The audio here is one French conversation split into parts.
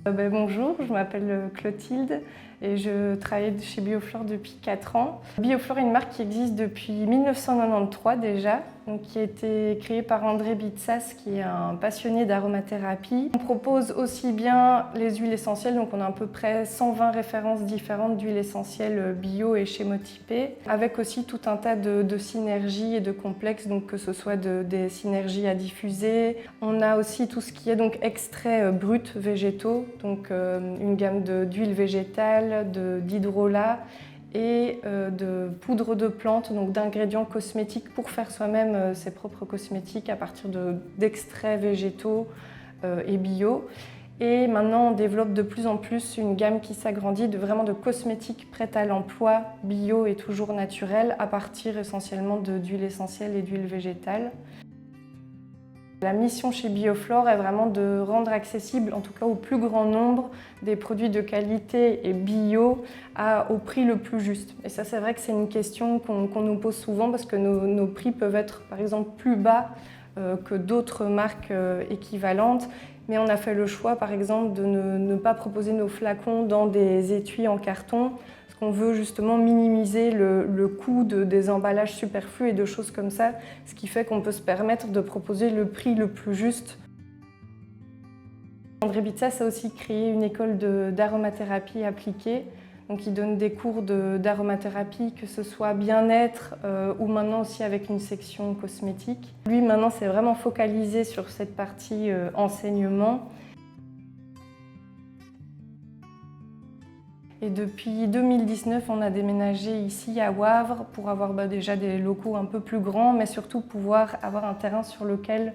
Bonjour, je m'appelle Clotilde et je travaille chez Bioflore depuis 4 ans. Bioflore est une marque qui existe depuis 1993 déjà, donc qui a été créée par André Bitsas qui est un passionné d'aromathérapie. On propose aussi bien les huiles essentielles, donc on a à peu près 120 références différentes d'huiles essentielles bio et schémotypées, avec aussi tout un tas de synergies et de complexes, donc que ce soit des synergies à diffuser. On a aussi tout ce qui est donc extraits bruts végétaux, donc une gamme d'huiles végétales, d'hydrolat et de poudre de plantes, donc d'ingrédients cosmétiques pour faire soi-même ses propres cosmétiques à partir d'extraits végétaux et bio. Et maintenant, on développe de plus en plus une gamme qui s'agrandit vraiment de cosmétiques prêts à l'emploi, bio et toujours naturels, à partir essentiellement d'huiles essentielles et d'huiles végétales. La mission chez Bioflore est vraiment de rendre accessible, en tout cas au plus grand nombre, des produits de qualité et bio au prix le plus juste. Et ça, c'est vrai que c'est une question qu'on nous pose souvent parce que nos prix peuvent être par exemple plus bas que d'autres marques équivalentes. Mais on a fait le choix par exemple de ne pas proposer nos flacons dans des étuis en carton. On veut justement minimiser le coût des emballages superflus et de choses comme ça, ce qui fait qu'on peut se permettre de proposer le prix le plus juste. André Bitsas a aussi créé une école d'aromathérapie appliquée, donc il donne des cours d'aromathérapie, que ce soit bien-être ou maintenant aussi avec une section cosmétique. Lui maintenant c'est vraiment focalisé sur cette partie enseignement. Et depuis 2019, on a déménagé ici à Wavre pour avoir déjà des locaux un peu plus grands, mais surtout pouvoir avoir un terrain sur lequel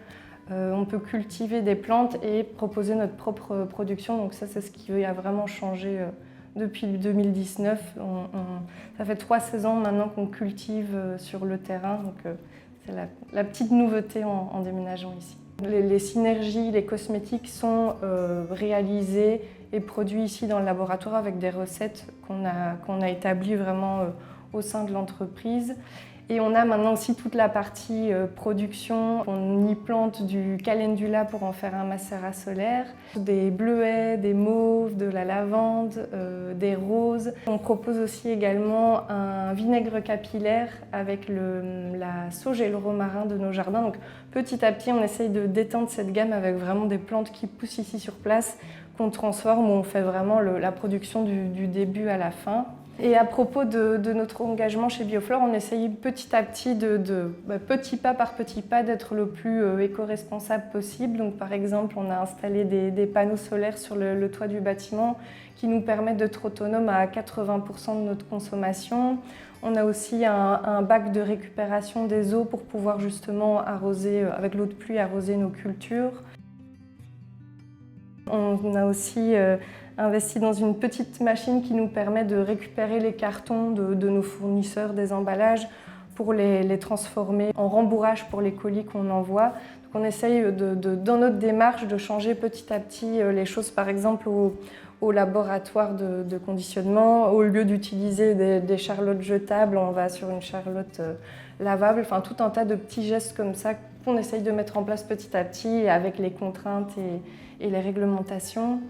on peut cultiver des plantes et proposer notre propre production. Donc ça, c'est ce qui a vraiment changé depuis 2019. Ça fait 3 saisons maintenant qu'on cultive sur le terrain, donc c'est la petite nouveauté en déménageant ici. Les synergies, les cosmétiques sont réalisés et produits ici dans le laboratoire avec des recettes qu'on a établies vraiment au sein de l'entreprise. Et on a maintenant aussi toute la partie production. On y plante du calendula pour en faire un macérat solaire, des bleuets, des mauves, de la lavande, des roses. On propose aussi également un vinaigre capillaire avec la sauge et le romarin de nos jardins. Donc petit à petit, on essaye de détendre cette gamme avec vraiment des plantes qui poussent ici sur place, qu'on transforme, où on fait vraiment la production du début à la fin. Et à propos de notre engagement chez Bioflore, on essaye petit à petit, petit pas par petit pas, d'être le plus éco-responsable possible. Donc, par exemple, on a installé des panneaux solaires sur le toit du bâtiment qui nous permettent d'être autonomes à 80% de notre consommation. On a aussi un bac de récupération des eaux pour pouvoir justement arroser, avec l'eau de pluie, arroser nos cultures. On a aussi investi dans une petite machine qui nous permet de récupérer les cartons de nos fournisseurs des emballages pour les transformer en rembourrage pour les colis qu'on envoie. Donc on essaye dans notre démarche de changer petit à petit les choses, par exemple au laboratoire de conditionnement. Au lieu d'utiliser des charlottes jetables, on va sur une charlotte lavable. Enfin, tout un tas de petits gestes comme ça qu'on essaye de mettre en place petit à petit avec les contraintes et les réglementations.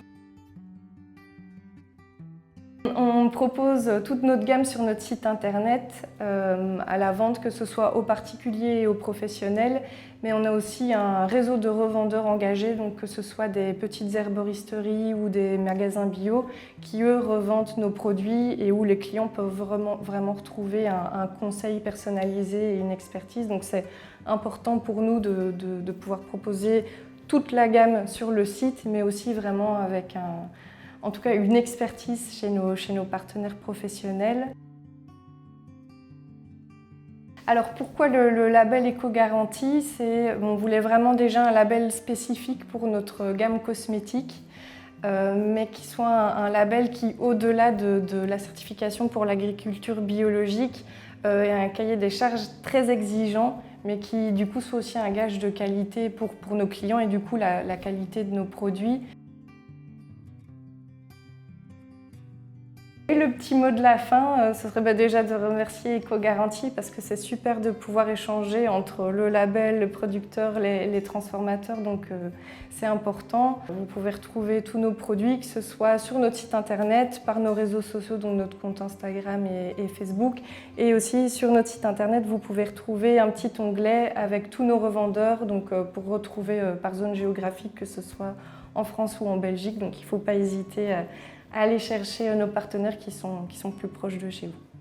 On propose toute notre gamme sur notre site internet à la vente, que ce soit aux particuliers et aux professionnels, mais on a aussi un réseau de revendeurs engagés, donc que ce soit des petites herboristeries ou des magasins bio qui eux revendent nos produits et où les clients peuvent vraiment retrouver un conseil personnalisé et une expertise. Donc c'est important pour nous de pouvoir proposer toute la gamme sur le site, mais aussi vraiment avec en tout cas une expertise chez nos partenaires professionnels. Alors pourquoi le label Éco-Garantie? On voulait vraiment déjà un label spécifique pour notre gamme cosmétique, mais qui soit un label qui, au-delà de la certification pour l'agriculture biologique, ait un cahier des charges très exigeant, mais qui du coup soit aussi un gage de qualité pour nos clients et du coup la qualité de nos produits. Et le petit mot de la fin, ce serait déjà de remercier Eco-Garantie parce que c'est super de pouvoir échanger entre le label, le producteur, les transformateurs, donc c'est important. Vous pouvez retrouver tous nos produits, que ce soit sur notre site internet, par nos réseaux sociaux, donc notre compte Instagram et Facebook. Et aussi sur notre site internet, vous pouvez retrouver un petit onglet avec tous nos revendeurs, donc pour retrouver par zone géographique, que ce soit en France ou en Belgique. Donc il ne faut pas hésiter à aller chercher nos partenaires qui sont plus proches de chez vous.